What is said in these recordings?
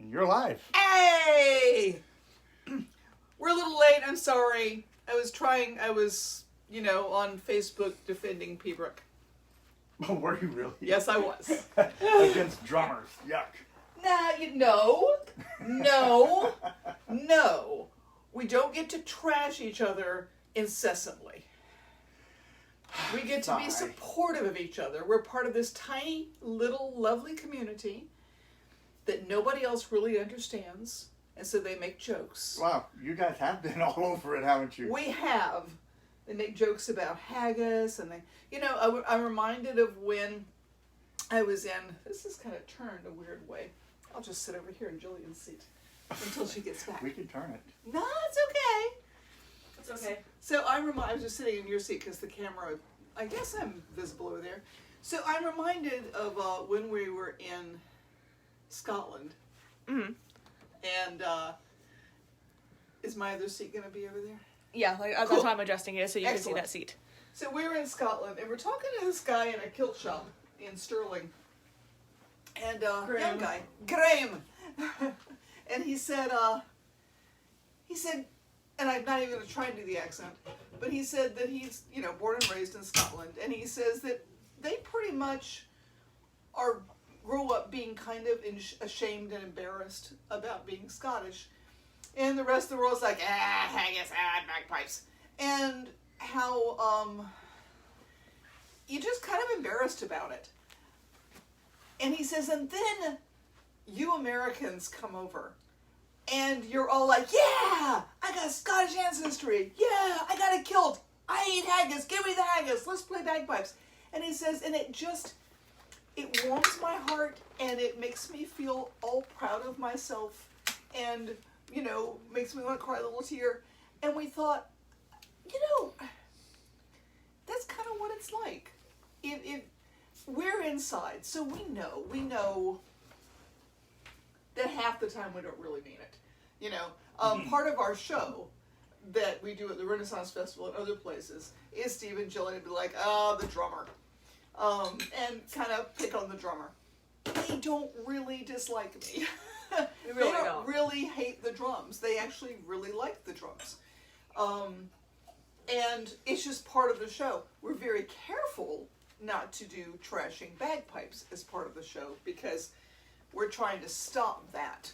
You're live. Hey! We're a little late, I'm sorry. I was, on Facebook defending Pembroke. Oh, were you really? Yes, I was. Against drummers. Yuck. No. We don't get to trash each other incessantly. We get to be supportive of each other. We're part of this tiny, little, lovely community that nobody else really understands, and so they make jokes. Wow, you guys have been all over it, haven't you? We have. They make jokes about haggis, and I'm reminded of when I was in, this is kind of turned a weird way. I'll just sit over here in Jillian's seat until she gets back. We can turn it. No, it's okay. It's okay. So I was just sitting in your seat because the camera, I guess I'm visible over there. So I'm reminded of when we were in Scotland. Mm-hmm. And is my other seat going to be over there? Yeah, that's why I'm adjusting it so you can see that seat. So we were in Scotland and we're talking to this guy in a kilt shop in Stirling. And young guy, Graham. And he said, and I'm not even going to try and do the accent, but he said that he's, born and raised in Scotland, and he says that they pretty much grow up being kind of ashamed and embarrassed about being Scottish, and the rest of the world's like, haggis, bagpipes, and how you're just kind of embarrassed about it. And he says, and then you Americans come over. And you're all like, yeah, I got Scottish ancestry. Yeah, I got a kilt. I eat haggis. Give me the haggis. Let's play bagpipes. And he says, and it warms my heart, and it makes me feel all proud of myself, and, makes me want to cry a little tear. And we thought, that's kind of what it's like. If we're inside, so we know that half the time we don't really mean it. Part of our show that we do at the Renaissance Festival and other places is Steve and Jillian be like, the drummer. And kind of pick on the drummer. They don't really dislike me. They don't really hate the drums. They actually really like the drums. And it's just part of the show. We're very careful not to do trashing bagpipes as part of the show because we're trying to stop that.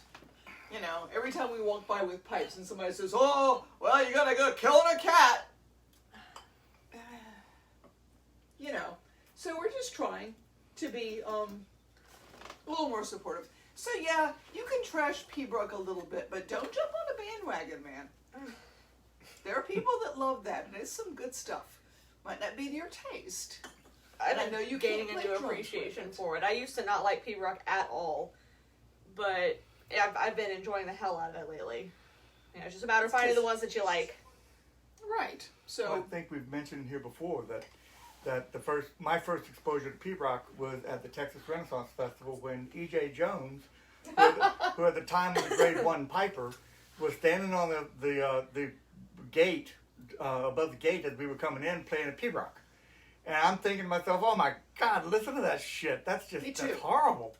Every time we walk by with pipes and somebody says, oh, well, you gotta go killing a cat. So we're just trying to be a little more supportive. So yeah, you can trash Pembroke a little bit, but don't jump on the bandwagon, man. There are people that love that, and it's some good stuff. Might not be to your taste. And I know you gaining a new appreciation for it. I used to not like Pembroke at all, but I've been enjoying the hell out of it lately. It's just a matter of finding the ones that you like. Right. So I think we've mentioned here before that my first exposure to Pembroke was at the Texas Renaissance Festival when E.J. Jones, who at the time was a grade 1 piper, was standing on the gate above the gate as we were coming in playing a Pembroke. And I'm thinking to myself, oh my God, listen to that shit. That's horrible.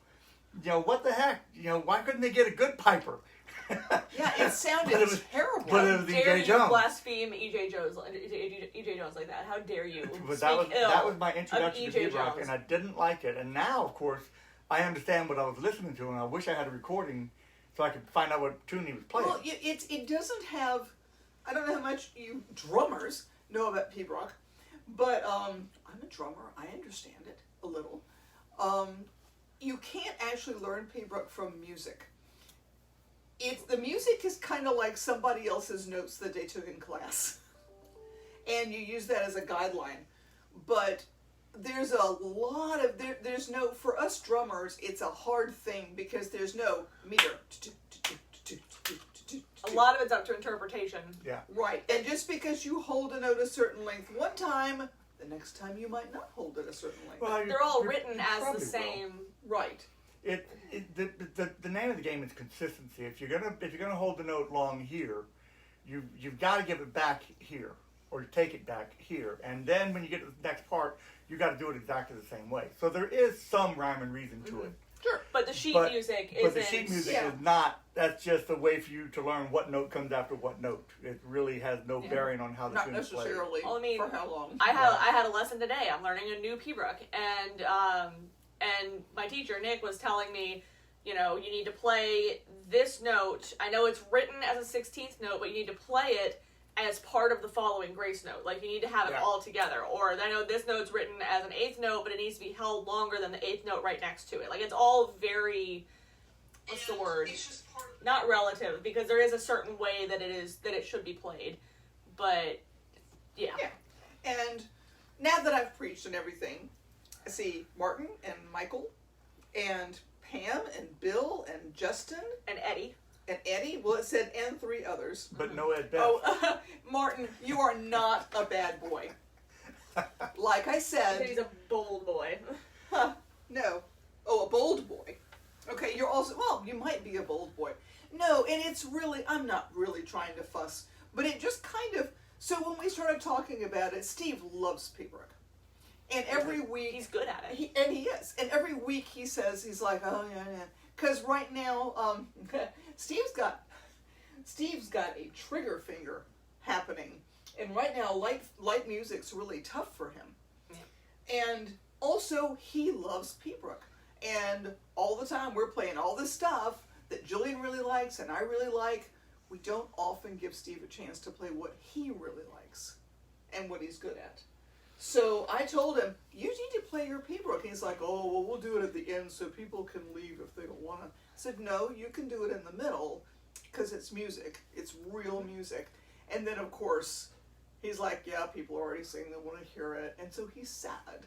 What the heck? Why couldn't they get a good piper? Yeah, it sounded terrible. But it was dare E.J. you Jones. blaspheme E.J. Jones like that? How dare you But speak ill that was my introduction of to E.J. Pembroke, Jones. and I didn't like it. And now, of course, I understand what I was listening to, and I wish I had a recording so I could find out what tune he was playing. Well, it doesn't have, I don't know how much you drummers know about Pembroke, but I'm a drummer. I understand it a little. You can't actually learn Pembroke from music. The music is kind of like somebody else's notes that they took in class. And you use that as a guideline. But there's a lot of, there's no, for us drummers, it's a hard thing because there's no meter. A lot of it's up to interpretation. Yeah. Right. And just because you hold a note a certain length one time, the next time you might not hold it a certain length. Well, They're all written as the same. Right. The name of the game is consistency. If you're gonna hold the note long here, you've got to give it back here, or take it back here, and then when you get to the next part, you got to do it exactly the same way. So there is some rhyme and reason to it. Sure, but But the sheet music isn't. But the sheet music is not. That's just a way for you to learn what note comes after what note. It really has no bearing on how the tune is played. Not necessarily. Well, I mean, for how long? I had a lesson today. I'm learning a new Pibroch, and my teacher Nick was telling me, you need to play this note. I know it's written as a 16th note, but you need to play it as part of the following grace note. Like, you need to have it all together. Or I know this note's written as an 8th note, but it needs to be held longer than the 8th note right next to it. Like, it's all very, what's the word? Not relative, because there is a certain way that it should be played. But, yeah. And now that I've preached and everything, I see Martin and Michael and Pam and Bill and Justin. And Eddie. And Eddie? Well, it said, and 3 others. But no Ed Beth. Oh, Martin, you are not a bad boy. Like I said... He's a bold boy. No. Oh, a bold boy. Okay, you're also... Well, you might be a bold boy. No, and it's really... I'm not really trying to fuss. But it just kind of... So when we started talking about it, Steve loves Pibroch. And every week... He's good at it. He is. And every week he says, he's like, oh, yeah. Because right now, Steve's got a trigger finger happening. And right now, light music's really tough for him. Yeah. And also, he loves Pibroch. And all the time, we're playing all this stuff that Jillian really likes and I really like. We don't often give Steve a chance to play what he really likes and what he's good at. So I told him, you need to play your Pibroch. And he's like, oh, well, we'll do it at the end so people can leave if they don't want to. I said, no, you can do it in the middle because it's music. It's real music. And then, of course, he's like, yeah, people are already saying they want to hear it. And so he's sad.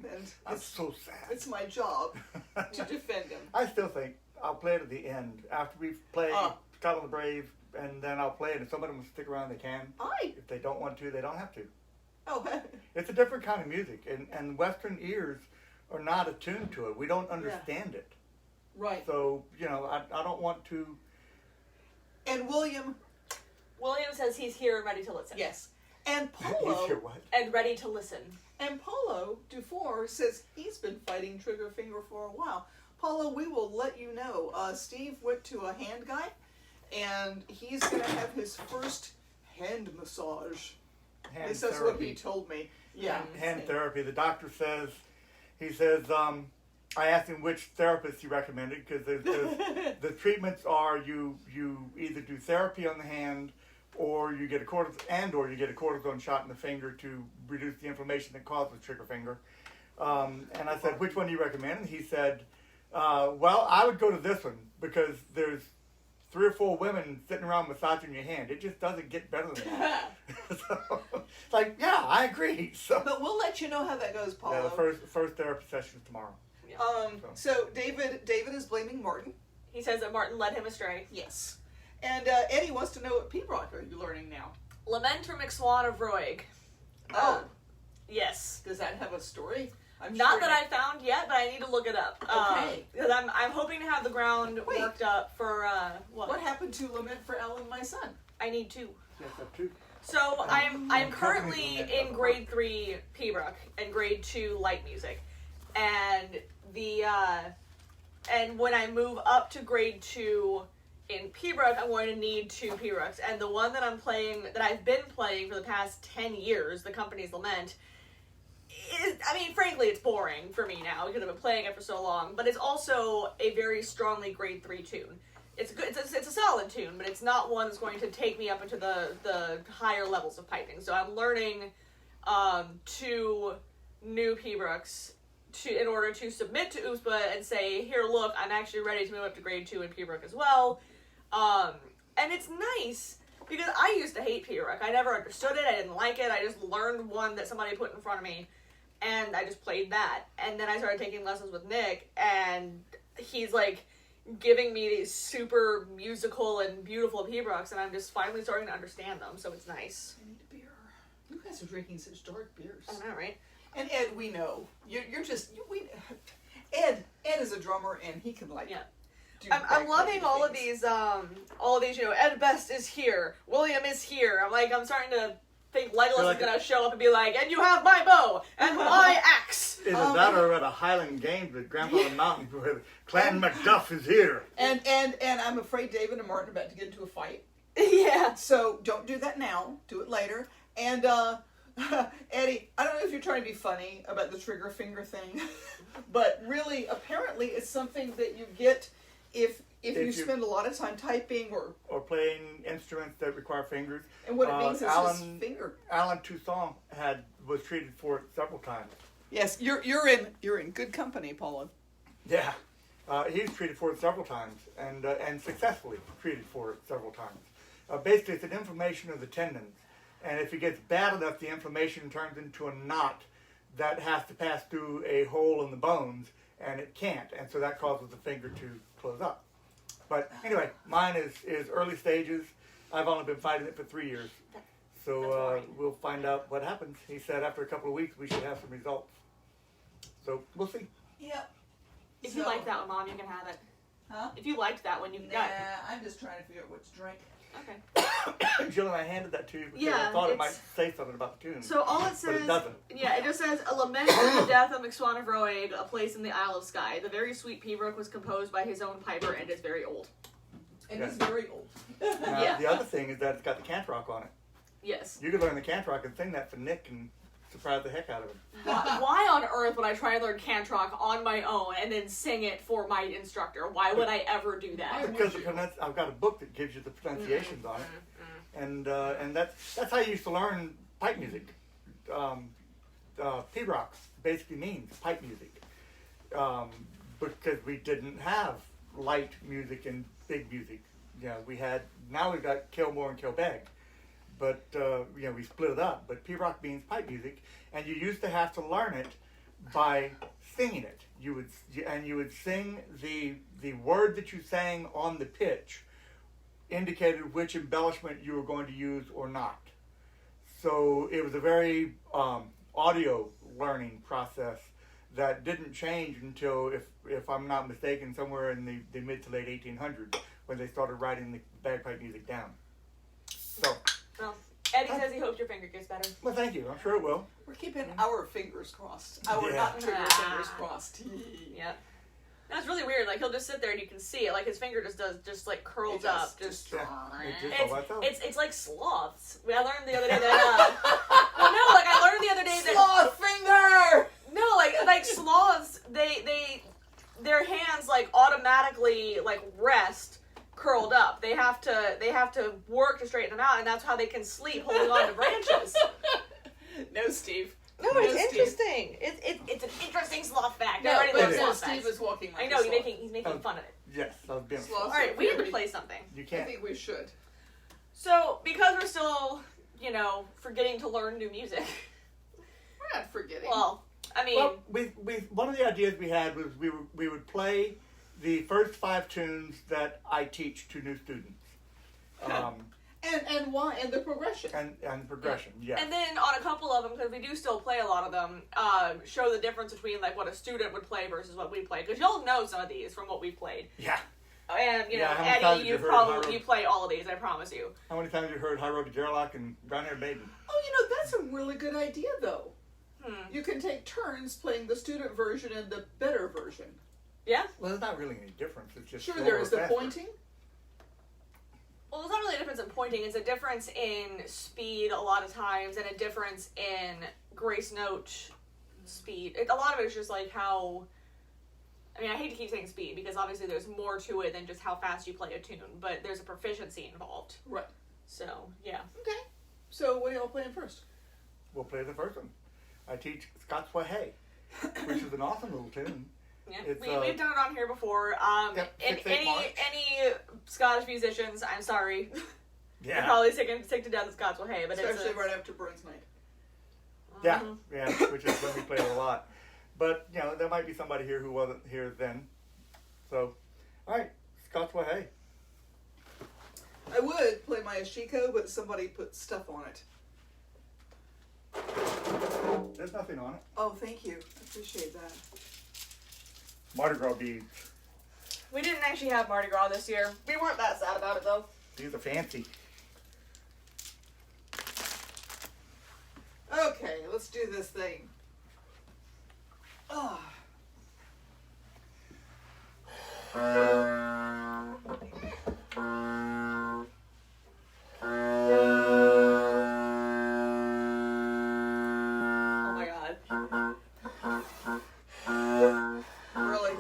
And I'm so sad. It's my job to defend him. I still think I'll play it at the end. After we've played Scotland the Brave, and then I'll play it. And if somebody wants to stick around, they can. If they don't want to, they don't have to. Oh, it's a different kind of music, and Western ears are not attuned to it. We don't understand it. Right. So, I don't want to... And William says he's here and ready to listen. Yes. And Paulo... He's here what? And ready to listen. And Paulo Dufour says he's been fighting trigger finger for a while. Paulo, we will let you know. Steve went to a hand guy, and he's going to have his first hand massage. This is what he told me. Yeah. Hand therapy. The doctor says, I asked him which therapist he recommended, because the treatments are you either do therapy on the hand, or you get a cortisone shot in the finger to reduce the inflammation that causes trigger finger. And I said, which one do you recommend? And he said, well, I would go to this one, because there's 3 or 4 women sitting around massaging your hand. It just doesn't get better than that. So, it's like, yeah, I agree. So, but we'll let you know how that goes, Paulo. Yeah, the first therapy session is tomorrow. Yeah. So David is blaming Martin. He says that Martin led him astray. Yes. And Eddie wants to know what Pibroch are you learning now? Lament for McSwan of Roig. Oh. Yes. Does that have a story? Not that I found yet, but I need to look it up. Okay. Because I'm hoping to have the ground worked up for, What happened to Lament for Ellen, my son? I need 2. Yes, I have 2. So I'm currently in grade 3 Pibroch and grade 2 light music. And and when I move up to grade 2 in Pibroch, I'm going to need 2 Pibrochs. And the one that I've been playing for the past 10 years, the Company's Lament, frankly, it's boring for me now because I've been playing it for so long, but it's also a very strongly grade 3 tune. It's good. It's a solid tune, but it's not one that's going to take me up into the higher levels of piping. So I'm learning 2 new Pibrochs in order to submit to USPA and say, here, look, I'm actually ready to move up to grade 2 in Pibroch as well. And it's nice because I used to hate Pibroch. I never understood it. I didn't like it. I just learned one that somebody put in front of me, and I just played that. And then I started taking lessons with Nick, and he's like giving me these super musical and beautiful Pibrochs, and I'm just finally starting to understand them, so it's nice. I need a beer. You guys are drinking such dark beers. I know, right? And Ed, we know. Ed is a drummer, and he can I'm loving all of these, Ed Best is here, William is here. I'm starting to think Legolas They're like is gonna show up and be like, and you have my bow and my axe. Is it that or at a Highland Games at Grandfather Mountain where Clan Macduff is here? And I'm afraid David and Martin are about to get into a fight. Yeah. So don't do that now. Do it later. And Eddie, I don't know if you're trying to be funny about the trigger finger thing, but really, apparently, it's something that you get if you spend a lot of time typing or playing instruments that require fingers. And what it means is just finger. Alan Toussaint was treated for it several times. Yes, you're in good company, Paula. Yeah, he was treated for it several times and successfully treated for it several times. Basically, it's an inflammation of the tendons, and if it gets bad enough, the inflammation turns into a knot that has to pass through a hole in the bones, and it can't, and so that causes the finger to close up. But anyway, mine is early stages. I've only been fighting it for 3 years, so we'll find out what happens. He said after a couple of weeks we should have some results. So we'll see. Yep. If you like that one, Mom, you can have it. Huh? If you liked that one, you can get it. I'm just trying to figure out what to drink. Okay. Jill and I handed that to you because Yeah, I thought it might say something about the tune. So all it says, but it doesn't. Yeah, it just says a lament for the death of McSwan of Roeg, a place in the Isle of Skye. The very sweet Pibroch was composed by his own piper and is very old. And it's very old. Now, Yeah. The other thing is that it's got the cantrock on it. Yes. You could learn the cantrock and sing that for Nick and surprise the heck out of him. Why on earth would I try to learn cantrock on my own and then sing it for my instructor? Why would I ever do that? Because I've got a book that gives you the pronunciations on it, and that's how you used to learn pipe music. Pibroch basically means pipe music, because we didn't have light music and big music. We've got Kilmore and Kilbeg. But, we split it up. But Pibroch means pipe music, and you used to have to learn it by singing it. You would sing the word that you sang on the pitch indicated which embellishment you were going to use or not. So it was a very audio learning process that didn't change until, if I'm not mistaken, somewhere in the mid to late 1800s when they started writing the bagpipe music down. So. Well, Eddie says he hopes your finger gets better. Well, thank you. I'm sure it will. We're keeping our fingers crossed. Our Yeah. not trigger fingers crossed. Yep. That's really weird. Like, he'll just sit there and you can see it. Like, his finger just like curls It does. up. Just It's like sloths. I learned the other day that I learned the other day that Sloth finger! no, like sloths, their hands like automatically like rest curled up. They have to work to straighten them out, and that's how they can sleep holding on to branches. No, Steve. No, it's interesting. It's an interesting sloth fact. I already love sloth Steve facts. is walking like I know a he's making fun of it. Yes, I was being. Sloth. All right, we need to play something. You I can't. think we should. So, because we're still, forgetting to learn new music. We're not forgetting. Well, I mean, Well, we one of the ideas we had was we would play the first 5 tunes that I teach to new students. And why? And the progression. And progression, yeah. and then on a couple of them, because we do still play a lot of them, show the difference between like what a student would play versus what we play. Because you'll know some of these from what we've played. Yeah. And how many times Eddie, have you heard you play all of these. I promise you. How many times have you heard High Road to Gerlach and Brown Haired Maiden? Oh, that's a really good idea, though. You can take turns playing the student version and the better version. Yeah. Well, there's not really any difference. It's just Sure, slower there is the faster. pointing. Well, it's not really a difference in pointing. It's a difference in speed a lot of times, and a difference in grace note speed. A lot of it is just like how. I mean, I hate to keep saying speed because obviously there's more to it than just how fast you play a tune, but there's a proficiency involved. Right. So, yeah. Okay. So, what are y'all playing first? We'll play the first one. I teach Scots Wha Hey, which is an awesome little tune. Yeah, It's, we've done it on here before. Yep, And 6/8 March. any Scottish musicians, I'm sorry, Yeah. you're probably sick to death of Scots Well Hey, but Especially right after Burns Night. Yeah, which is when we played a lot. But, there might be somebody here who wasn't here then. So, all right, Scots Wha Hey. I would play my Ashiko, but somebody put stuff on it. There's nothing on it. Oh, thank you. I appreciate that. Mardi Gras beads. We didn't actually have Mardi Gras this year. We weren't that sad about it though. These are fancy. let's do this thing. Ah. Oh my god. Really?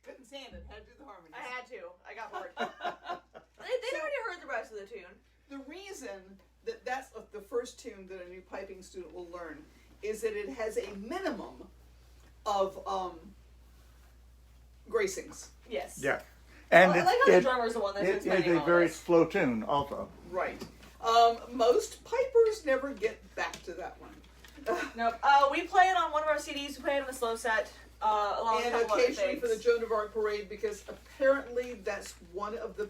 Couldn't stand it. Had to do the harmonies. I had to. I got bored. They'd already heard the rest of the tune. The reason that that's the first tune that a new piping student will learn is that it has a minimum of gracings. Yes. Yeah. And I like how the drummer's the one that's it is explaining a all very this. slow tune also. Right. Most pipers never get back to that one. Nope. We play it on one of our CDs. We play it in the slow set. Along with a And couple other occasionally things. for the Joan of Arc parade, because apparently that's one of the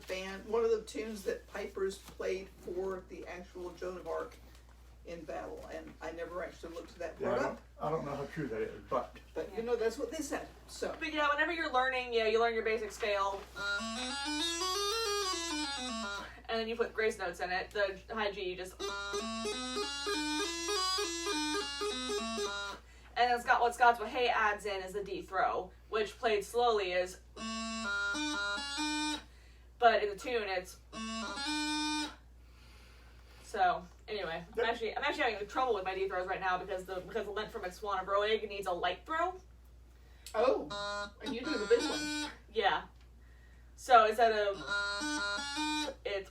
tunes that pipers played for the actual Joan of Arc in battle. And I never actually looked at that Yeah, part up, I don't know how true that is, but but you know that's what they said. So But yeah, whenever you're learning, you learn your basic scale. And then you put grace notes in it. The high G, you just. And then what Scott's Hey adds in is the D throw, which played slowly is. But in the tune, it's. So anyway, I'm actually having trouble with my D throws right now because the lint from its Swan of Roeg needs a light throw. oh, and you do the big one. Yeah. So instead of it's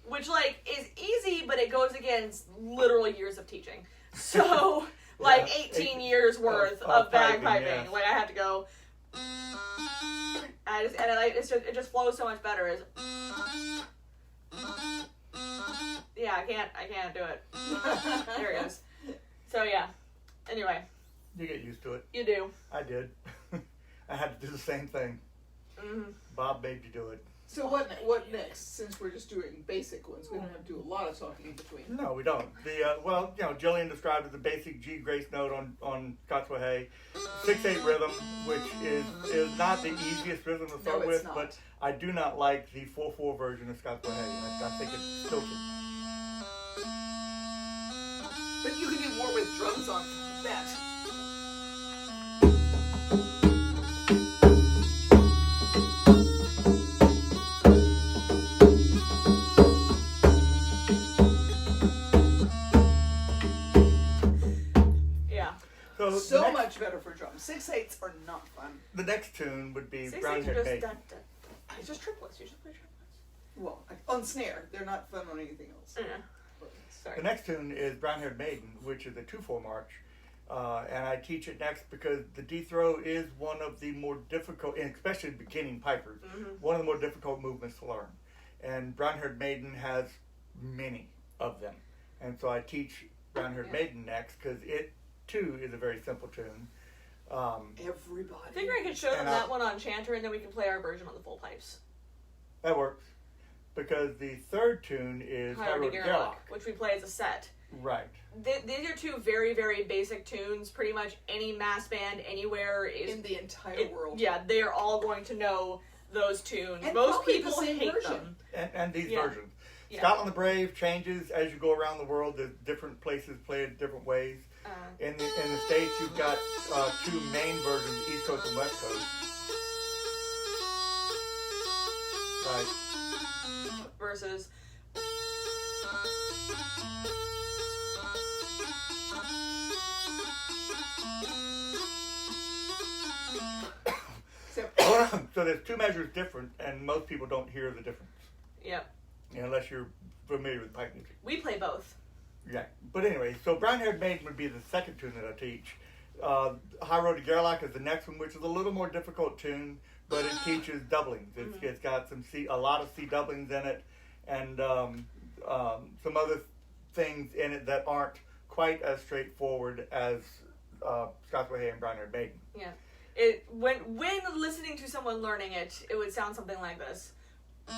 which is easy, but it goes against literal years of teaching. So Yeah, 18 years worth of of piping, bagpiping. yes. I have to go. It just flows so much better. Yeah, I can't do it. There it goes. So yeah. Anyway, you get used to it. you do. I did. I had to do the same thing. Mm-hmm. Bob made you do it. So what next? Since we're just doing basic ones, we don't have to do a lot of talking in between. No, we don't. Jillian described it as a basic G grace note on Cotswohay. 6/8 rhythm, which is not the easiest rhythm to start No, with, it's not. but I do not like the 4/4 version of Cotswohay. I think it's tilted. But you can do more with drums on that. Yeah. So the next, much better for drums. 6/8s are not fun. The next tune would be 6/8 Brown are Haired just Maiden. it's just triplets. You should play triplets. Well, on snare, they're not fun on anything else. Yeah. Sorry. The next tune is Brown Haired Maiden, which is a 2/4 march. And I teach it next because the D throw is one of the more difficult, and especially beginning pipers, one of the more difficult movements to learn. And Brown Haired Maiden has many of them. And so I teach Brown Haired Maiden next because it too is a very simple tune. Everybody. I figure I could show them And that one on Chanter, and then we can play our version on the full pipes. That works. Because the third tune is High Road to Garlock, Garlock. which we play as a set. Right. These are two very, very basic tunes. Pretty much any mass band anywhere is in the entire world. Yeah, they are all going to know those tunes. And Most probably the people same hate version. them. And these Yeah. versions. Yeah. Scotland the Brave changes as you go around the world. There's different places play it different ways. In the States, you've got two main versions, East Coast and West Coast. Right. Versus. So there's two measures different, and most people don't hear the difference. Yep. Unless you're familiar with pipe music. We play both. Yeah. But anyway, so Brown Haired Maiden would be the second tune that I teach. High Road to Gerlach is the next one, which is a little more difficult tune, but it teaches doublings. It's got a lot of C doublings in it, and some other things in it that aren't quite as straightforward as Scots Way Hay and Brown Haired Maiden. Yeah. When listening to someone learning it, it would sound something like this. Of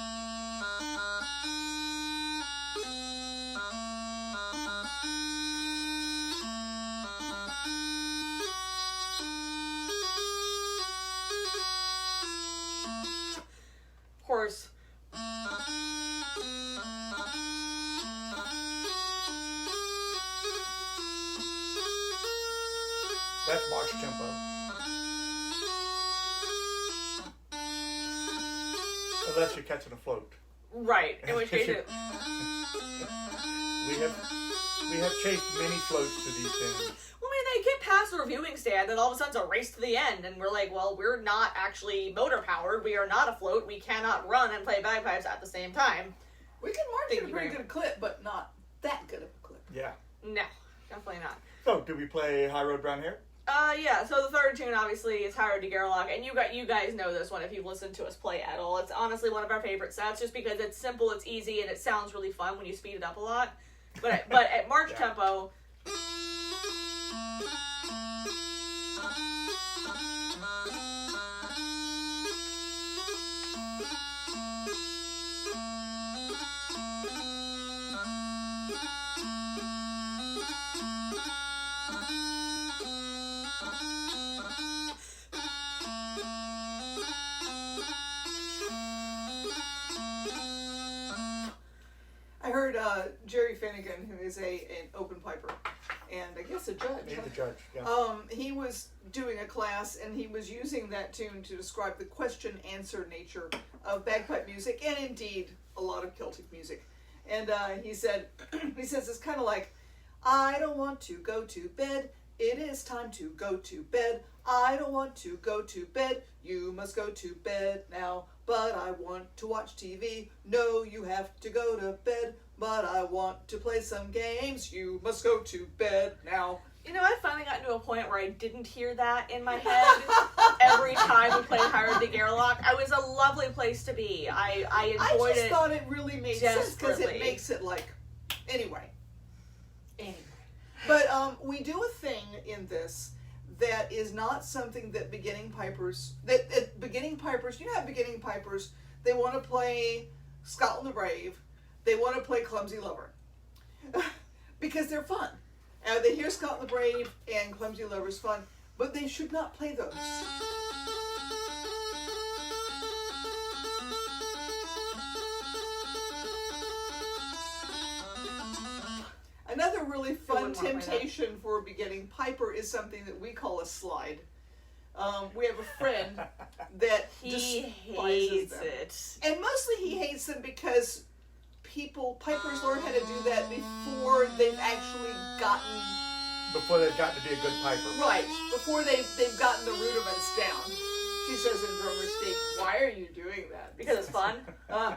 course. That's march tempo. Unless you're catching a float. Right. In which case it... We have chased many floats to these tunes. Well, I mean, they get past the reviewing stand, and all of a sudden it's a race to the end, and we're like, well, we're not actually motor-powered, we are not afloat, we cannot run and play bagpipes at the same time. We can march at a pretty good clip, but not that good of a clip. Yeah. No, definitely not. So, do we play High Road Brown Hair? Yeah, so the third tune, obviously, is High Road to Gerlach, and you guys know this one if you've listened to us play at all. It's honestly one of our favorite sets, just because it's simple, it's easy, and it sounds really fun when you speed it up a lot. But at march tempo... I heard Jerry Finnegan, who is an open piper, and I guess a judge. He's the judge, yeah. He was doing a class, and he was using that tune to describe the question-answer nature of bagpipe music, and indeed a lot of Celtic music. And he says it's kind of like, I don't want to go to bed. It is time to go to bed. I don't want to go to bed. You must go to bed now. But I want to watch TV. No, you have to go to bed. But I want to play some games. You must go to bed now. You know, I finally got to a point where I didn't hear that in my head every time we played High Road to Gerlach. It was a lovely place to be. I enjoyed it. I just thought it really made sense because it desperately. makes it like... Anyway. But we do a thing in this that is not something that beginning pipers... beginning pipers... You know how beginning pipers, they want to play Scotland the Brave. They want to play Clumsy Lover. Because they're fun. They hear Scotland the Brave and Clumsy Lover's fun, but they should not play those. Another really fun temptation for a beginning piper is something that we call a slide. We have a friend that He despises hates them. it. And mostly he hates them because pipers learn how to do that before they've actually gotten... Before they've gotten to be a good piper. Right, before they've gotten the rudiments down. She says in Drummer Speak, why are you doing that? Because it's fun.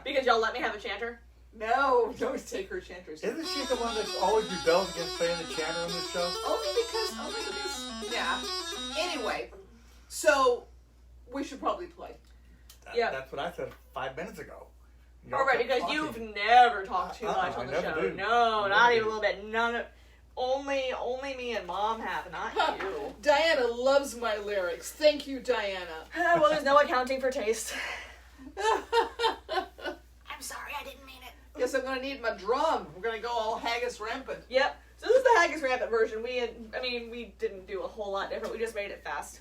Because y'all let me have a chanter. No, don't take her chanters. Isn't she the one that always rebels against playing the chanter on this show? Only because, yeah. Anyway, so we should probably play. Yeah. That's what I said 5 minutes ago. All right, because you've never talked too much on the I never show. do. No, I not never even do. a little bit. None of... Only me and Mom have, not you. Diana loves my lyrics. Thank you, Diana. Well, there's no accounting for taste. I'm sorry, I didn't mean it. Guess I'm gonna need my drum. We're gonna go all Haggis Rampant. Yep. So this is the Haggis Rampant version. We didn't do a whole lot different. We just made it fast.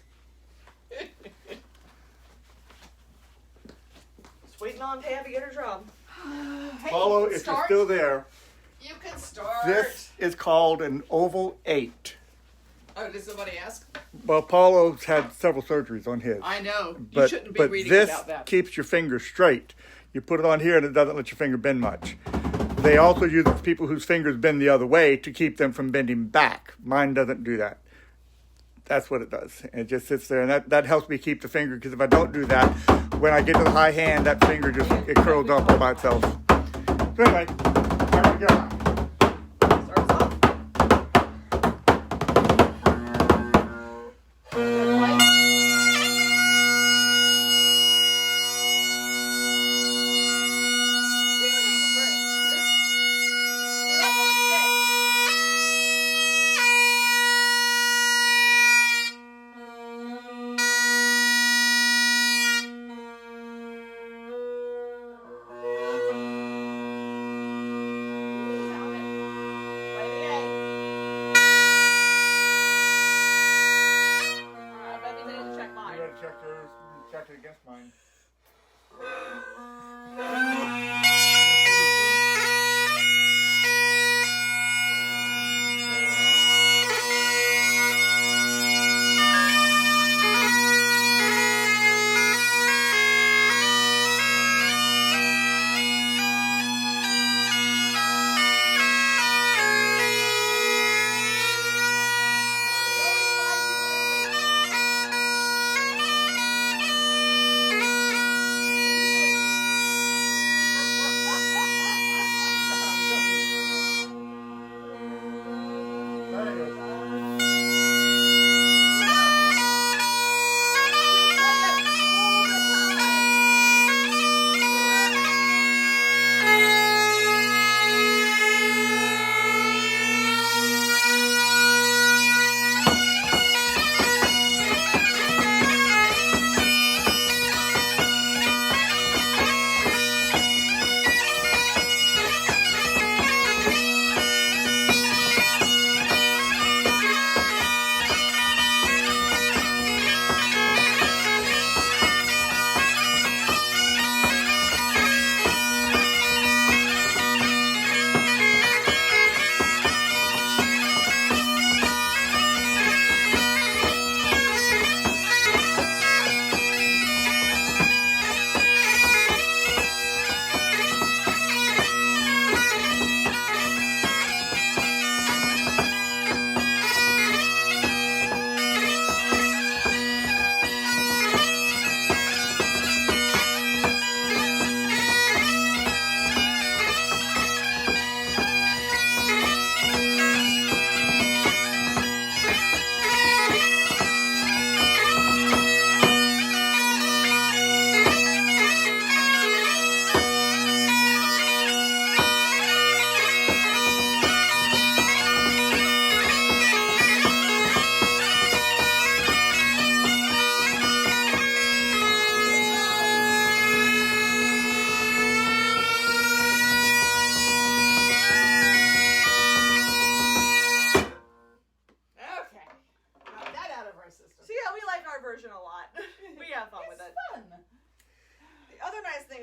Waiting on Pam to get her drum. Hey, Paulo, if you're start. still there, You can start. this is called an oval 8. Oh, did somebody ask? Well, Paulo's had several surgeries on his. I know. You But, shouldn't be but reading this about that. keeps your finger straight. You put it on here and it doesn't let your finger bend much. They also use it for people whose fingers bend the other way to keep them from bending back. Mine doesn't do that. That's what it does. And it just sits there, and that helps me keep the finger, because if I don't do that, when I get to the high hand, that finger just, it curls up all by itself. So anyway, I'm gonna go. Starts off. You gotta check yours, check it against mine.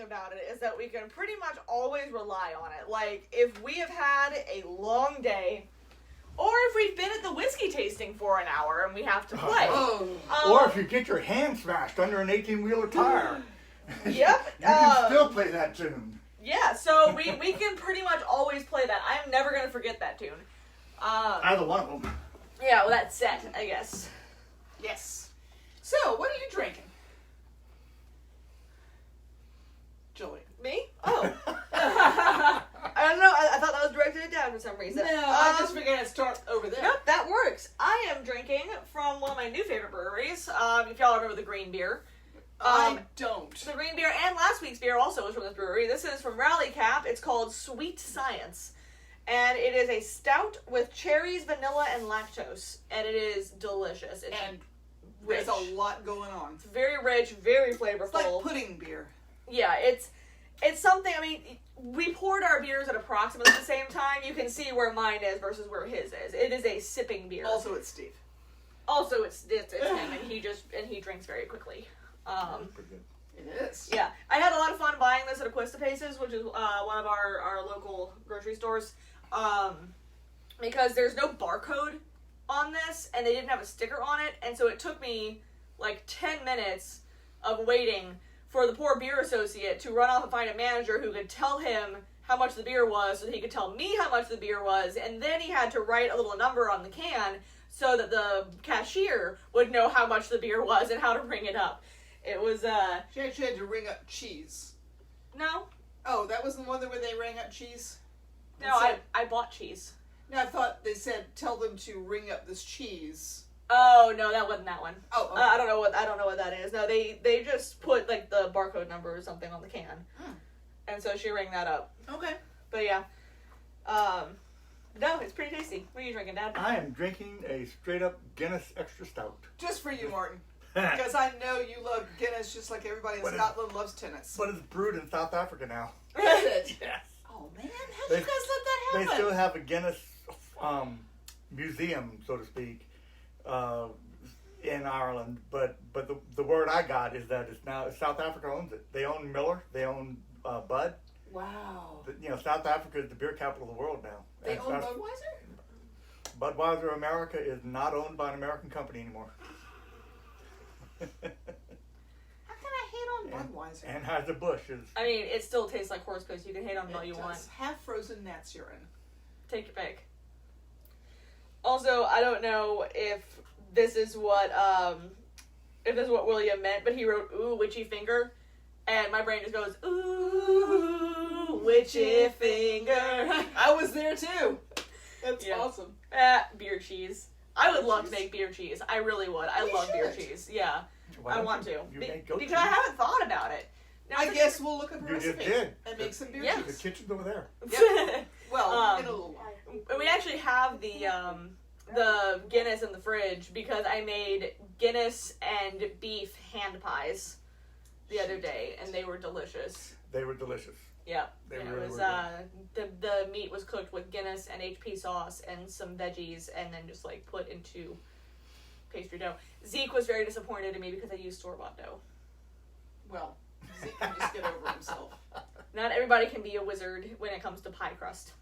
About it is that we can pretty much always rely on it. Like, if we have had a long day, or if we've been at the whiskey tasting for an hour and we have to play. Or if you get your hand smashed under an 18-wheeler tire. Yep. You can still play that tune. Yeah, so we can pretty much always play that. I'm never going to forget that tune. Either one of them. Yeah, well, that's set, I guess. Yes. So, what are you drinking? Julie. Me? Oh. I don't know. I thought that was directed it down for some reason. No, I just figured I'd start over there. Nope, that works. I am drinking from one of my new favorite breweries. If y'all remember the green beer. I don't. The green beer and last week's beer also was from this brewery. This is from Rally Cap. It's called Sweet Science. And it is a stout with cherries, vanilla, and lactose. And it is delicious. It's And rich. there's a lot going on. It's very rich, very flavorful. It's like pudding beer. Yeah, it's something, I mean, we poured our beers at approximately the same time. You can see where mine is versus where his is. It is a sipping beer. Also, it's Steve. Also, it's him, and he drinks very quickly. Pretty good. It is. Yeah, I had a lot of fun buying this at Acuesta Paces, which is one of our local grocery stores, because there's no barcode on this, and they didn't have a sticker on it, and so it took me like 10 minutes of waiting for the poor beer associate to run off and find a manager who could tell him how much the beer was, so that he could tell me how much the beer was, and then he had to write a little number on the can so that the cashier would know how much the beer was and how to ring it up. It was, She actually had to ring up cheese. No. Oh, that wasn't the one where they rang up cheese? No, I bought cheese. No, I thought they said tell them to ring up this cheese. Oh, no, that wasn't that one. Oh, okay. I don't know what that is. No, they just put, like, the barcode number or something on the can. And so she rang that up. Okay. But yeah. No, it's pretty tasty. What are you drinking, Dad? I am drinking a straight up Guinness Extra Stout. Just for you, Martin. Because I know you love Guinness just like everybody in Scotland loves tennis. But it's brewed in South Africa now. Is it? Yes. Oh, man. How'd you guys let that They happen? still have a Guinness museum, so to speak, in Ireland. But the word I got is that it's now South Africa owns it. They own Miller. They own Bud. Wow. South Africa is the beer capital of the world now. They And own that's- Budweiser? Budweiser America is not owned by an American company anymore. How can I hate on Budweiser? Anheuser-Busch is... I mean, it still tastes like horse piss. You can hate on it all you It want. does. Half frozen gnat's urine. Take your pick. Also, I don't know if this is what William meant, but he wrote "ooh, witchy finger," and my brain just goes "ooh, witchy finger." I was there too. That's Yeah. awesome. Beer cheese. I would love to make beer cheese. I really would. I You love beer should. cheese. Yeah, Why I don't want to. you make goat Because cheese? I haven't thought about it. Now, I guess we'll look up a You just recipe did. and make some beer Yeah. The cheese. kitchen's over there. Well, in a little while. we actually have the Guinness in the fridge because I made Guinness and beef hand pies the other day, and they were delicious. They were delicious. Yeah, They and really it was were the meat was cooked with Guinness and HP sauce and some veggies, and then just like put into pastry dough. Zeke was very disappointed in me because I used store-bought dough. Well, Zeke can just get over himself. Not everybody can be a wizard when it comes to pie crust.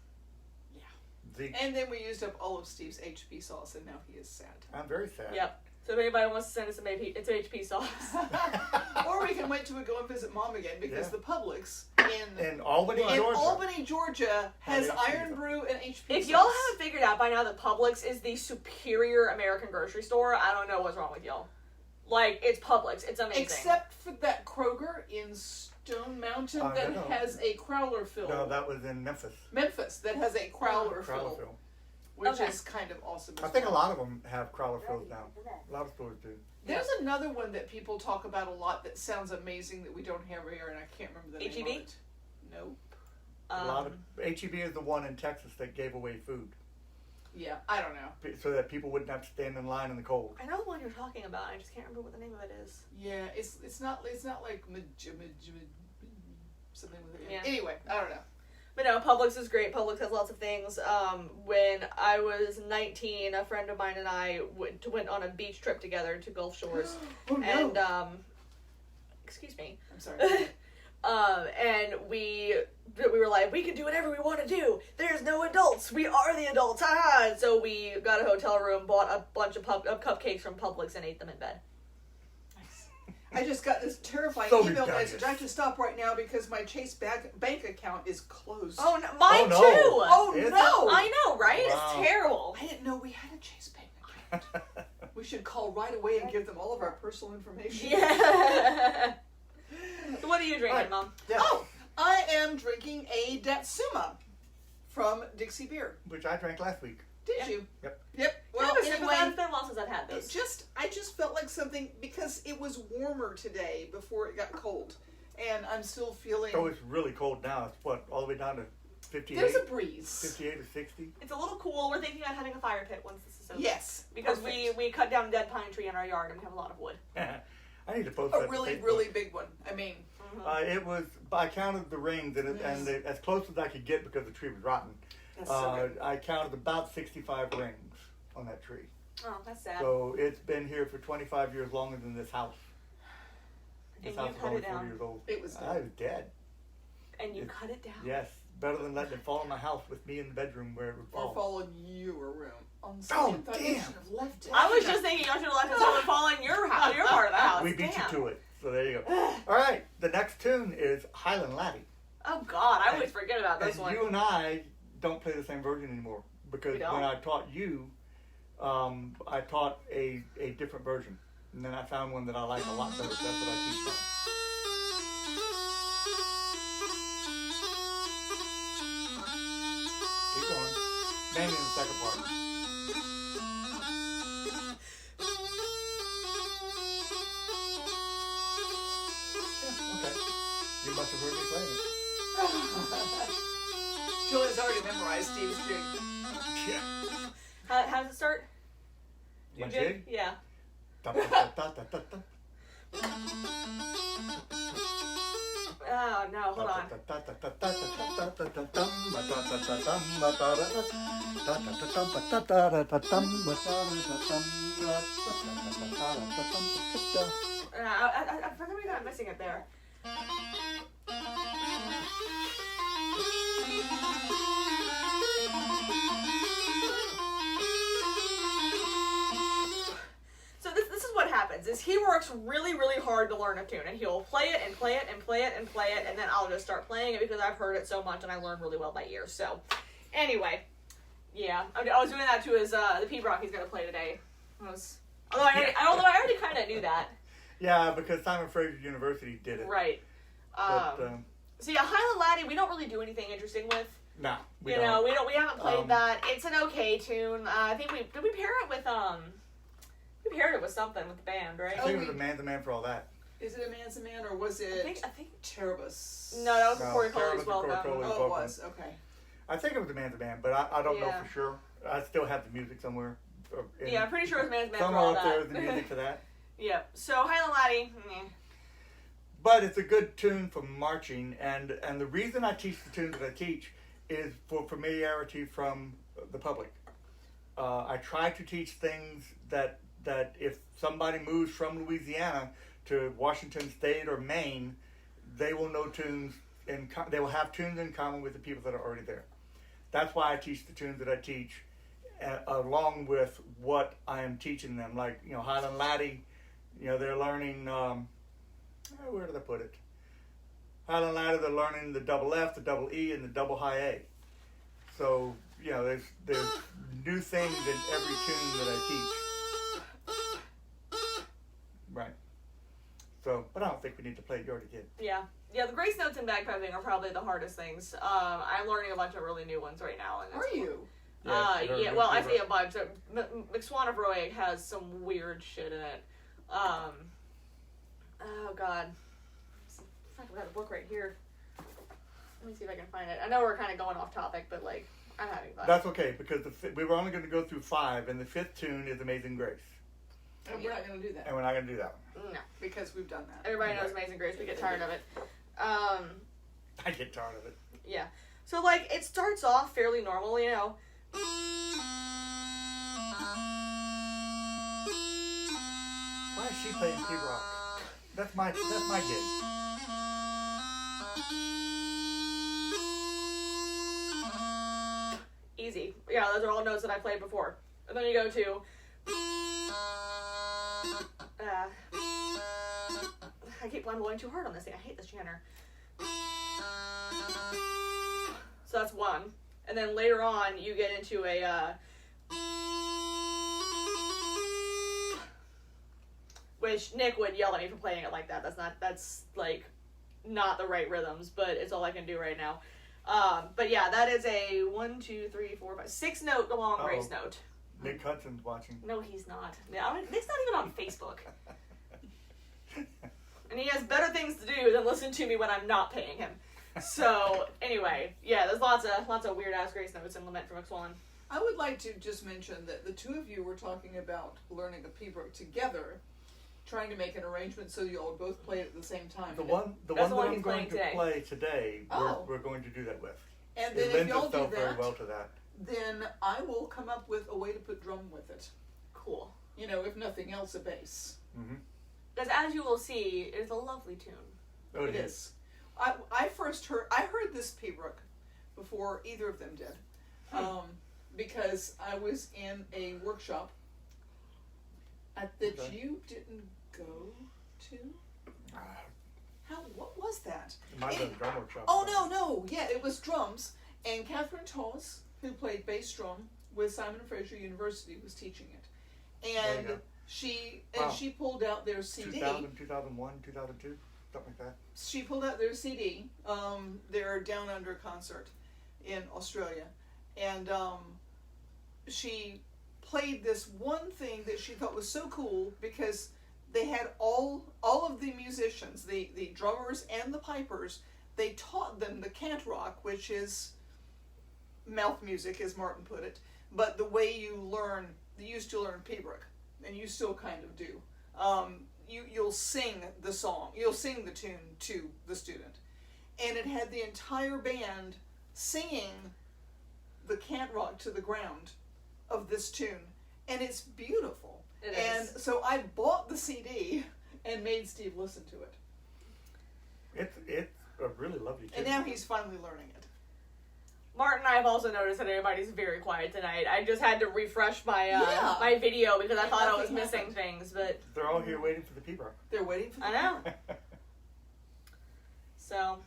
Zeke, And then we used up all of Steve's HP sauce, and now he is sad. I'm very sad. Yep. So if anybody wants to send us some HP sauce. Or we can wait till we go and visit Mom again, because Yeah. the Publix In Albany, in Georgia. Albany, Georgia has HP Iron sauce. Brew and HP If sauce. y'all haven't figured out by now that Publix is the superior American grocery store, I don't know what's wrong with y'all. Like, it's Publix. It's amazing. Except for that Kroger in Stone Mountain I that know. has a crowler fill. No, that was in Memphis. Memphis that has a crowler fill, Crowlerville. which Okay. is kind of awesome. I as think a well. lot of them have crowler fills now. A lot of stores do. There's another one that people talk about a lot that sounds amazing that we don't have here, and I can't remember the name H-E-B? of it. Nope. A lot of HEB is the one in Texas that gave away food Yeah, I don't know. so that people wouldn't have to stand in line in the cold. I know the one you're talking about. I just can't remember what the name of it is. Yeah, it's not like something with it. Yeah. Anyway, I don't know. But no, Publix is great. Publix has lots of things. When I was 19, a friend of mine and I went on a beach trip together to Gulf Shores. Oh no! And, excuse me. I'm sorry. And we were like, we can do whatever we want to do. There's no adults. We are the adults. Ha! And so we got a hotel room, bought a bunch of cupcakes from Publix, and ate them in bed. I just got this terrifying So email rebellious. message. I have to stop right now because my Chase bank account is closed. Oh, no, mine no. too. Oh, Is it? no! I know, right? Wow. It's terrible. I didn't know we had a Chase bank account. We should call right away and give them all of our personal information. Yeah. So what are you drinking, Right. Mom? Yeah. Oh, I am drinking a Datsuma from Dixie Beer. Which I drank last week. Did Yeah. you? Yep. Yep. Well, Well, anyway, it's been a while since I've had this. I just felt like something because it was warmer today before it got cold, and I'm still feeling. Oh, it's really cold now. It's what, all the way down to 58? There's a breeze. 58 or 60? It's a little cool. We're thinking about having a fire pit once this is over. Yes, Because perfect. we cut down a dead pine tree in our yard and we have a lot of wood. I need to post that a to really Facebook. really big one. I mean, It was, I counted the rings, and as close as I could get because the tree was rotten, that's so good. I counted about 65 rings on that tree. Oh, that's sad. So it's been here for 25 years longer than this house. This And house you was cut only it 40 down. years old. It was I was dead. And you cut it down. Yes, better than letting it fall in my house with me in the bedroom where it would fall. Or fall in your room. On Oh, I thought you damn. should have left it. I was just thinking I should have let it fall in your house, your part of the house. We beat Damn. you to it. So there you go. All right, the next tune is Highland Laddie. Oh God, I always forget about this And one. you and I don't play the same version anymore because We don't? when I taught you, I taught a different version, and then I found one that I like a lot better. So that's what I teach now. Keep going. Mainly in the second part. Yeah, okay. You must have heard me playing it. Julia's already memorized Steve's jig. Yeah. How does it start? My Your jig? Yeah. Da, da, da, da, da, da, da. Oh no, hold on. For some reason I'm missing it there. So this is what happens, is he works really, really hard to learn a tune, and he'll play it and play it and play it and play it, and then I'll just start playing it because I've heard it so much and I learn really well by ear. So, anyway, yeah, I was doing that to his the P-Rock he's gonna play today. Although I already kind of knew that. Yeah, because Simon Fraser University did it. Right. But, So yeah, Highland Laddie, we don't really do anything interesting with. nah, we You don't. know, we haven't played that. It's an okay tune. I think we pair it with we paired it with something with the band, right? I think it was a man's a man for all that. Is it a man's a man or was it I think Terabus? no, that was No, Corey Tara Coley's was the Corey Welcome. Coley. Oh, it was. Okay. I think it was a man's a man, but I don't know Yeah. for sure. I still have the music somewhere. Yeah, I'm pretty sure it's Man's Man for somewhere all up there that. is the music for that. Yep. So Highland Laddie, But it's a good tune for marching, and the reason I teach the tunes that I teach is for familiarity from the public. I try to teach things that if somebody moves from Louisiana to Washington State or Maine, they will know tunes they will have tunes in common with the people that are already there. That's why I teach the tunes that I teach, along with what I am teaching them. Like, Highland Laddie, they're learning. Where did I put it? Highland Laddie, they're learning the double F, the double E, and the double high A. So, there's new things in every tune that I teach. Right. So, but I don't think we need to play it. You already did. yeah. The grace notes and bagpiping are probably the hardest things. I'm learning a bunch of really new ones right now. And Are you? Well, I say a bunch. McSwan of Roeg has some weird shit in it. Oh God. I've got a book right here. Let me see if I can find it. I know we're kind of going off topic, but I'm having fun. That's okay, because we were only going to go through 5, and the 5th tune is Amazing Grace. And we're not going to do that. And we're not going to do that one. No. Because we've done that. Everybody knows Amazing Grace. We get tired of it. I get tired of it. Yeah. So, it starts off fairly normal, Why is she playing P-Rock? That's my gig. Easy. Yeah, those are all notes that I played before. And then you go to... I'm going too hard on this thing. I hate this janner. So that's one. And then later on, you get into a... which Nick would yell at me for playing it like that. That's not the right rhythms, but it's all I can do right now. But yeah, that is a 1, 2, 3, 4, 5, 6 note long grace note. Nick Hudson's watching. No, he's not. Nick's not even on Facebook. And he has better things to do than listen to me when I'm not paying him. So anyway, yeah, there's lots of weird ass grace notes in Lament for McSwan. I would like to just mention that the two of you were talking about learning the P-Brook together, trying to make an arrangement so you all both play it at the same time. The one that I'm going to play today, we're going to do that with. And then it if lends y'all do itself very that, well to that. then I will come up with a way to put drum with it. Cool. If nothing else, a bass. Mm-hmm. Because as you will see, it is a lovely tune. Oh, It is. I heard this Pembroke before either of them did, because I was in a workshop that you didn't go to. What was that? It might have been a drum workshop. Oh no, yeah, it was drums, and Catherine Toss, who played bass drum with Simon and Fraser University, was teaching it, and There you go. she pulled out their CD. 2000, 2001, 2002, something like that. She pulled out their CD, their Down Under concert in Australia, and she played this one thing that she thought was so cool because they had all of the musicians, the drummers and the pipers, they taught them the cant rock, which is mouth music, as Martin put it, but the way you used to learn Pembroke, and you still kind of do. You'll sing the song, you'll sing the tune to the student. And it had the entire band singing the cant rock to the ground of this tune. And it's beautiful. It and is. so I bought the CD and made Steve listen to it. It's a really lovely tune. And now he's finally learning it. Martin and I have also noticed that everybody's very quiet tonight. I just had to refresh my Yeah. my video because I thought I was Nothing missing happened. things, but They're all here waiting for the Pembroke. They're waiting for the I know. So,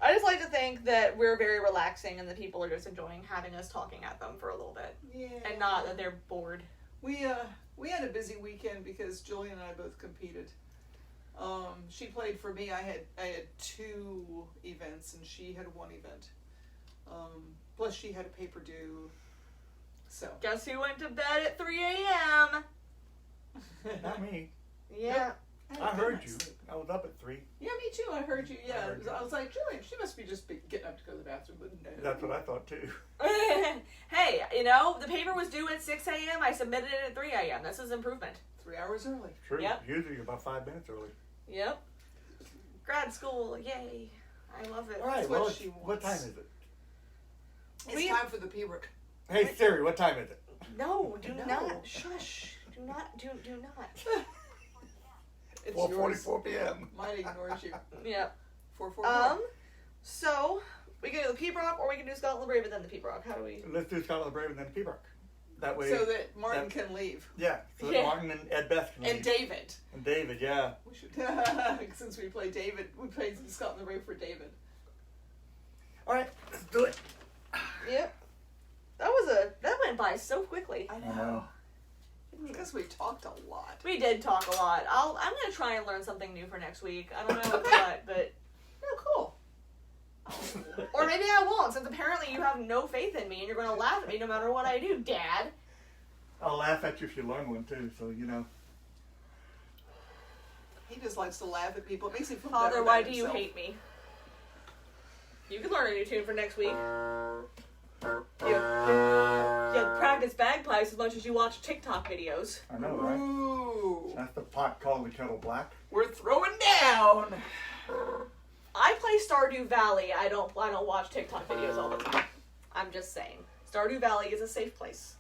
I just like to think that we're very relaxing and the people are just enjoying having us talking at them for a little bit. Yeah. And not that they're bored. We had a busy weekend because Julie and I both competed. She played for me. I had 2 events and she had 1 event. Plus she had a paper due. So Guess who went to bed at 3 a.m.? Not me. Yeah. I heard you. I was up at 3. Yeah, me too. I heard you. Yeah, I heard you. I was like, Julie, she must be just getting up to go to the bathroom, but no. That's what I thought too. Hey, you know, the paper was due at 6 a.m. I submitted it at 3 a.m. This is improvement. 3 hours early. Sure. Yep. Usually you're about 5 minutes early. Yep. Grad school, yay. I love it. All right. That's what Well, she what wants. time is it? It's We- time for the Pembroke. Hey Siri, what time is it? No, do No. not. Shush. Do not. Do not. It's 4:44 p.m. Mine ignores you. Yep. 4:44. So we can do the Pembroke or we can do Scotland the Brave and then the Pembroke. How do we? Let's do Scotland the Brave and then the Pembroke. That way. So that Martin that- can leave. Yeah. So that Yeah. Martin and Ed Beth can And leave. David. And David, yeah. We should, since we played David, we played Scott and the Brave for David. All right, let's do it. Yep. That went by so quickly. I know. Because we talked a lot. We did talk a lot. I'm gonna try and learn something new for next week. I don't know Okay. what, but Oh, cool. or maybe I won't, since apparently you have no faith in me and you're gonna laugh at me no matter what I do, Dad. I'll laugh at you if you learn one too. So you know. He just likes to laugh at people. It makes him feel better Father, about why do you himself. hate me? You can learn a new tune for next week. You practice bagpipes as much as you watch TikTok videos. I know, right? Ooh. That's the pot calling the kettle black. We're throwing down. I play Stardew Valley. I don't watch TikTok videos all the time. I'm just saying. Stardew Valley is a safe place.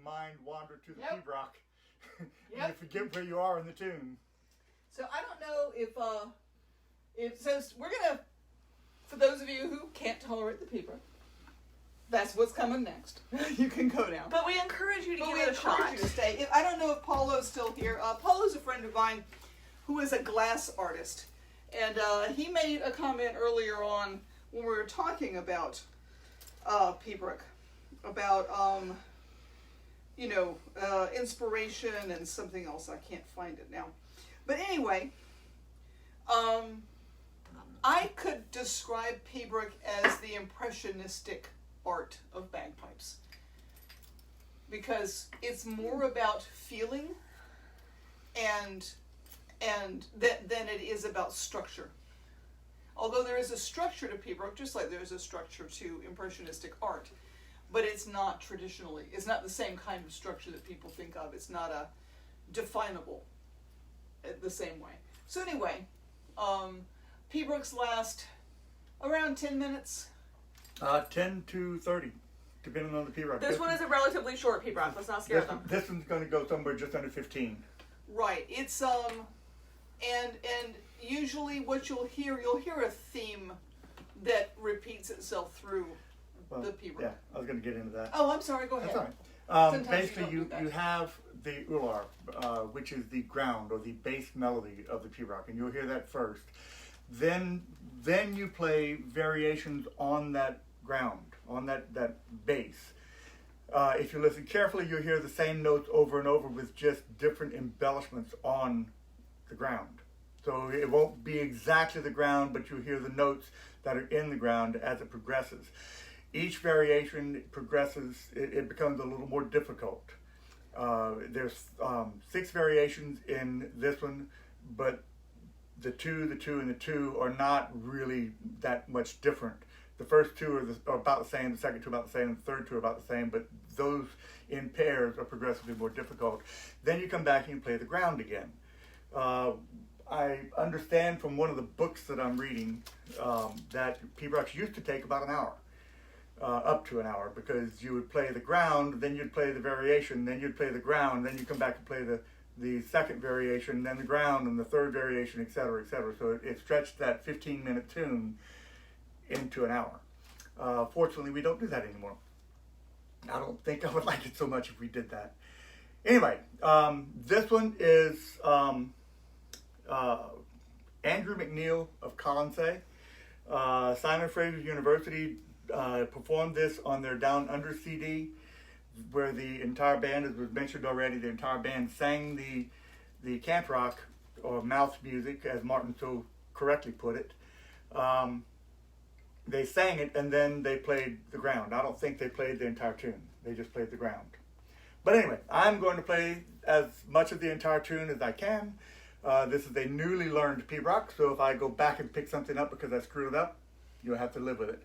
mind wander to the Yep. pibroch. And Yep. you forget where you are in the tune. So I don't know if so we're gonna, for those of you who can't tolerate the pibroch, that's what's coming next. You can go now. But we encourage you to But give we it a encourage shot. you to stay. I don't know if Paulo's still here. Paulo's a friend of mine who is a glass artist. And he made a comment earlier on when we were talking about pibroch, about, inspiration and something else. I can't find it now. But anyway, I could describe pibroch as the impressionistic art of bagpipes, because it's more about feeling and than it is about structure. Although there is a structure to pibroch, just like there is a structure to impressionistic art, but it's not the same kind of structure that people think of. It's not a definable the same way. So anyway, pibrochs last around 10 minutes. 10 to 30, depending on the pibroch. This one is a relatively short pibroch. Let's not scare them. This one's going to go somewhere just under 15. Right. It's and usually what you'll hear a theme that repeats itself through the pibroch. Yeah, I was going to get into that. Oh, I'm sorry. Go ahead. That's all right. Sometimes Basically, you don't do that. you have the ular, which is the ground or the bass melody of the pibroch, and you'll hear that first. Then you play variations on that ground, on that bass. If you listen carefully, you'll hear the same notes over and over with just different embellishments on the ground. So it won't be exactly the ground, but you'll hear the notes that are in the ground as it progresses. Each variation progresses, it becomes a little more difficult. There's 6 variations in this one, but the two, and the 2 are not really that much different. The first 2 are about the same, the second 2 about the same, and the third 2 are about the same, but those in pairs are progressively more difficult. Then you come back and you play the ground again. I understand from one of the books that I'm reading that pibrochs used to take about an hour, up to an hour, because you would play the ground, then you'd play the variation, then you'd play the ground, then you come back and play the second variation, then the ground, and the third variation, etc., etc. So it stretched that 15-minute tune into an hour. Fortunately, we don't do that anymore. I don't think I would like it so much if we did that. Anyway, this one is Andrew McNeil of Colonsay. Simon Fraser University performed this on their Down Under CD, where the entire band, as was mentioned already, the entire band sang the cant rock, or mouth music, as Martin so correctly put it. They sang it, and then they played the ground. I don't think they played the entire tune. They just played the ground. But anyway, I'm going to play as much of the entire tune as I can. This is a newly learned pibroch, so if I go back and pick something up because I screwed it up, you'll have to live with it.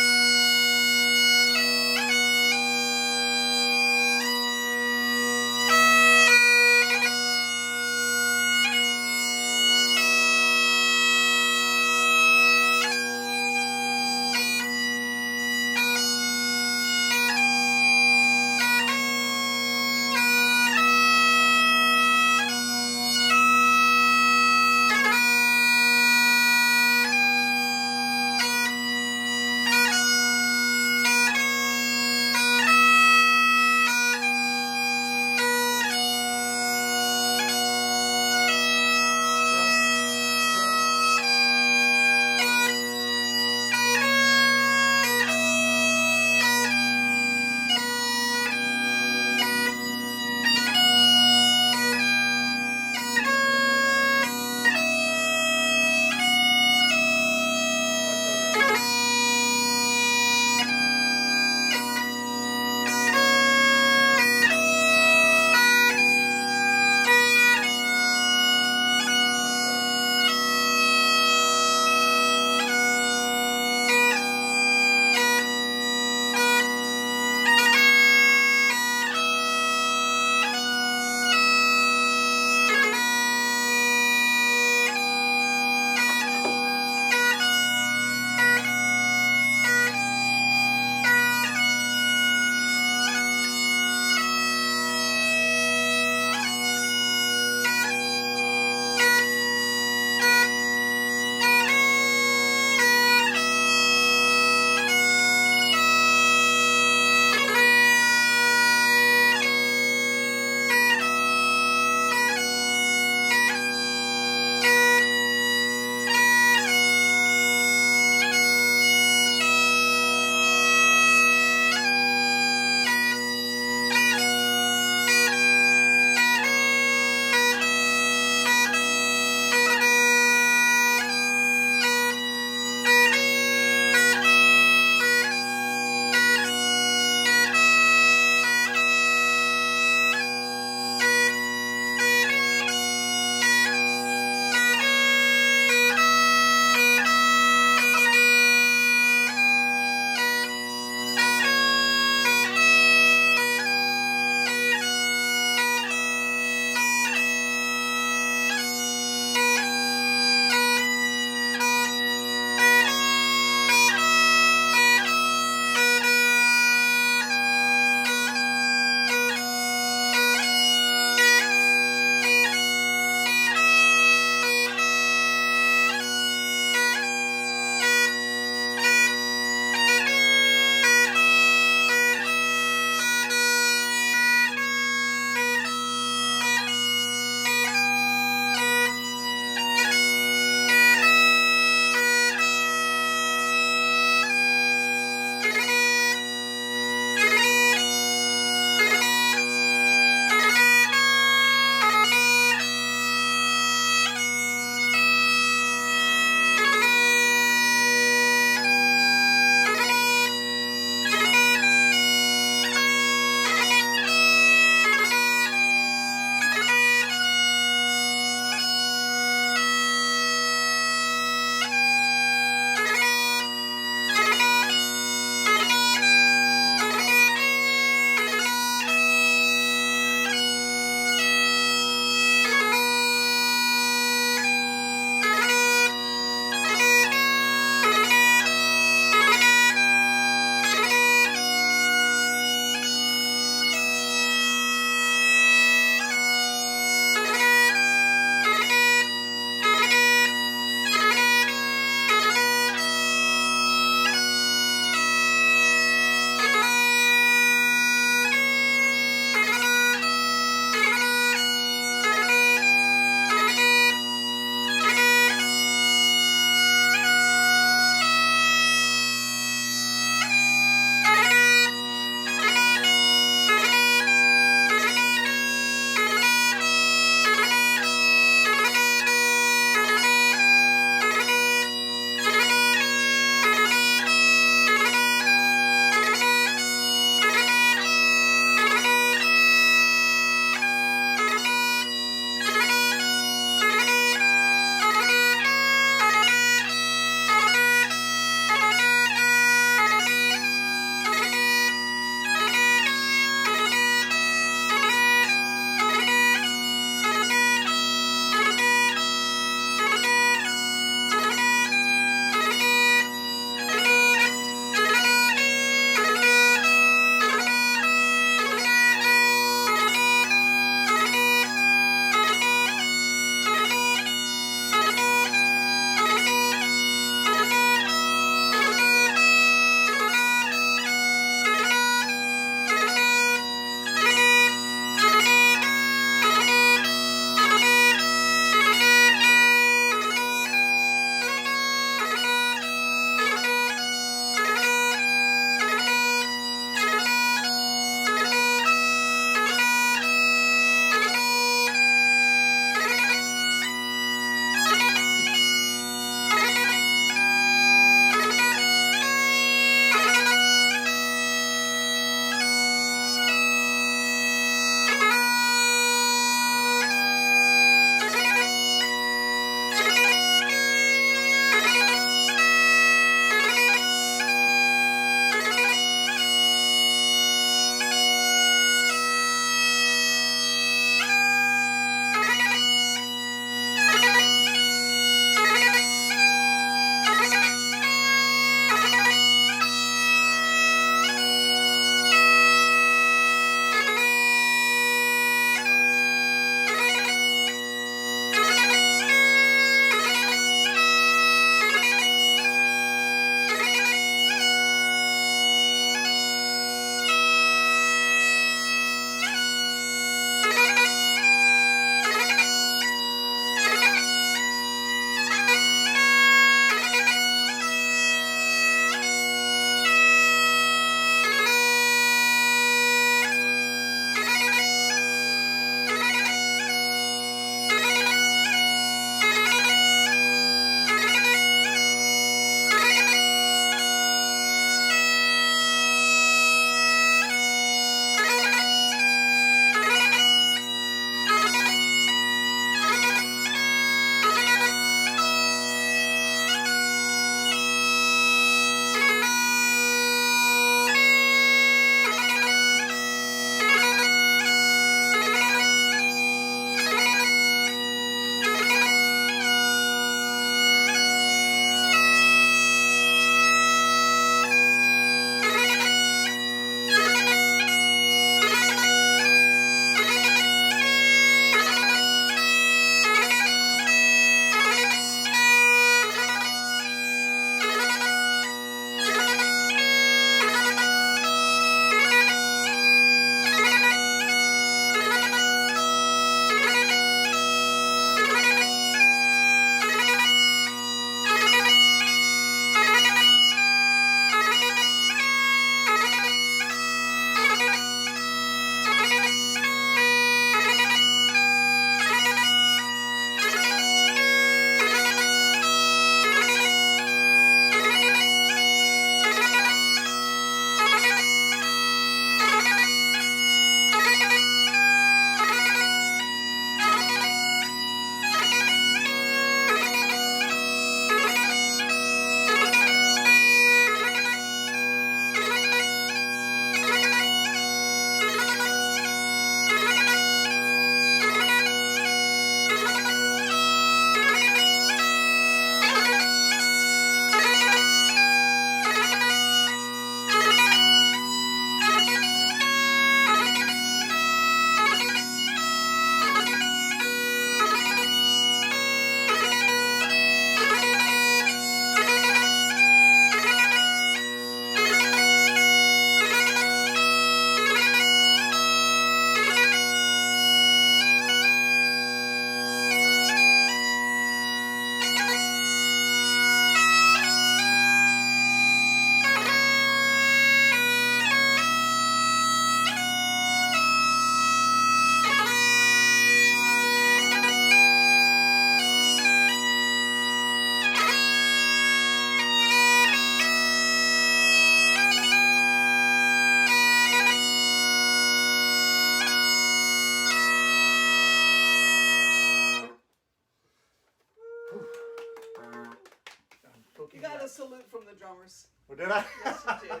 salute from the drummers. Well, did I? Yes, you did.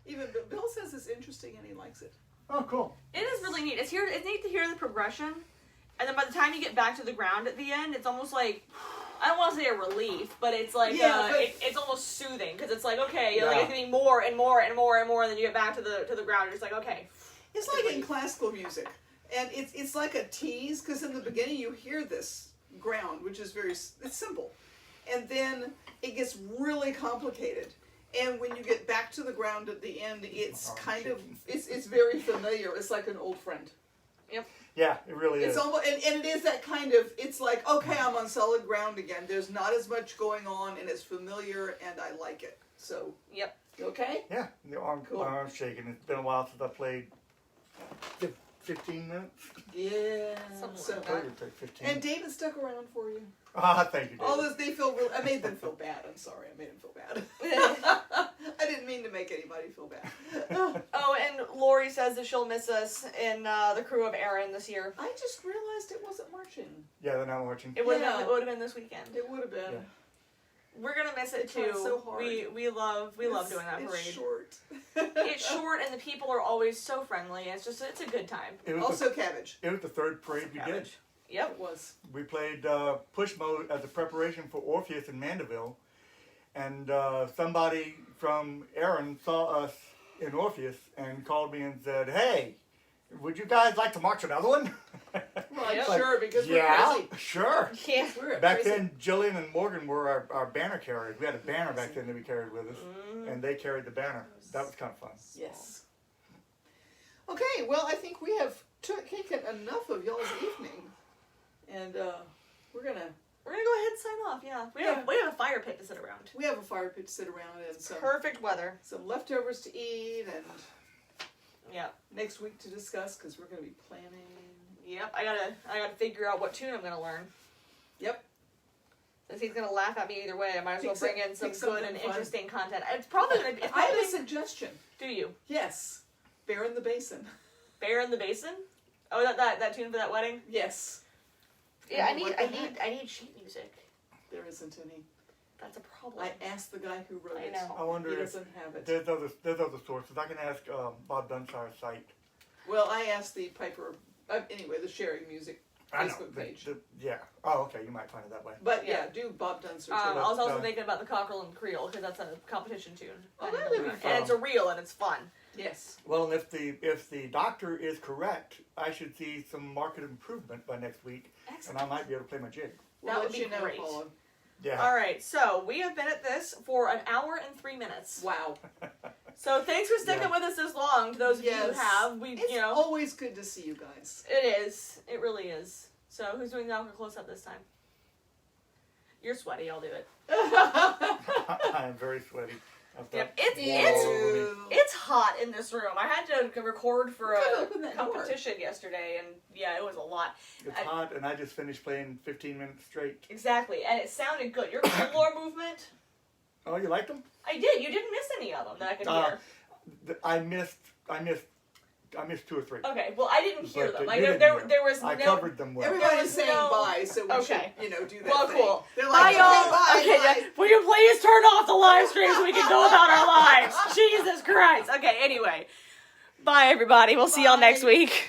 Even Bill says it's interesting and he likes it. Oh, cool. It is really neat. It's neat to hear the progression, and then by the time you get back to the ground at the end, it's almost like, I don't want to say a relief, but it's like it's almost soothing because it's like, okay, you're like getting more and more and more and more, and then you get back to the ground. You're just like, okay. It's like in classical music, and it's like a tease because in the beginning you hear this ground, which is it's simple, and then it gets really complicated. And when you get back to the ground at the end, it's kind of it's very familiar. It's like an old friend. Yep. Yeah, it really is. It's almost, and it is that kind of. It's like, okay, I'm on solid ground again. There's not as much going on, and it's familiar, and I like it. So. Yep. You okay? Yeah, the arm's shaking. It's been a while since I played 15 minutes. Yeah. Something like I that. would take 15. And David stuck around for you. Thank you, David. All this, they feel real. I made them feel bad. I'm sorry, I made them feel bad. I didn't mean to make anybody feel bad. Oh, and Lori says that she'll miss us in the crew of Aaron this year. I just realized it wasn't marching. Yeah, they're not watching. It would have been this weekend. It would have been. Yeah. We're gonna miss it They tried too. so hard. We love doing that parade. It's short. It's short, and the people are always so friendly. It's a good time. It was Also cabbage. it was the third parade we did. Cabbage. Yep. It was. We played push mode as a preparation for Orpheus in Mandeville, and somebody from Aaron saw us in Orpheus and called me and said, "Hey, would you guys like to march another one?" Well, Yeah. sure, because we're Yeah, crazy. sure. Yeah. We're Back crazy. then, Jillian and Morgan were our banner carriers. We had a banner back then that we carried with us, and they carried the banner. That was kind of fun. Yes. Okay, well, I think we have taken enough of y'all's evening, and we're gonna We're gonna go ahead and sign off. Yeah. We have a fire pit to sit around. we have a fire pit to sit around and Perfect weather. some leftovers to eat, and Yep. next week to discuss because we're gonna be planning. Yep. I gotta figure out what tune I'm gonna learn. Yep. Since he's gonna laugh at me either way, I might as well bring in some pick good something and fun. interesting content. It's probably gonna. It's I have a probably, suggestion. do you? Yes, Bear in the Basin. Bear in the Basin? Oh, that tune for that wedding? Yes. Yeah, What the heck? I need sheet music. There isn't any. That's a problem. I asked the guy who wrote I it. know. I wonder He if doesn't have it. there's other sources. I can ask Bob Dunsire's site. Well, I asked the Piper. Anyway, the Sharing Music I know. Facebook page. Yeah. Oh, okay. You might find it that way. But Yeah. yeah, do Bob Dunster. I was also Uh, thinking about the Cockerel and Creel because that's a competition tune. Oh, that would be and fun. it's a reel and it's fun. Yes. Well, and if the doctor is correct, I should see some market improvement by next week, Excellent. and I might be able to play my jig. We'll would let be you know, great. Paula. Yeah. All right, so we have been at this for an hour and 3 minutes. Wow. So thanks for sticking Yeah. with us this long. To those of you who Yes. have, It's always good to see you guys. it is. It really is. So who's doing the alcohol close up this time? You're sweaty. I'll do it. I am very sweaty. I've got Yep, it's water all over me. it's hot in this room. I had to record for You gotta a open that door. competition yesterday, and yeah, it was a lot. It's hot, and I just finished playing 15 minutes straight. Exactly, and it sounded good. Your floor movement, Oh, you liked them? I did. You didn't miss any of them that I could hear. I missed 2 or 3. Okay, well, I didn't hear But them. you Like didn't there hear. was I no. covered them well. Everybody's was saying no- bye, so we Okay. should, do that Well, thing. cool. They're Bye, like, y'all. okay, Okay, bye. yeah. Will you please turn off the live stream so we can go about our lives? Jesus Christ. Okay, anyway. Bye, everybody. We'll see y'all Bye. next week.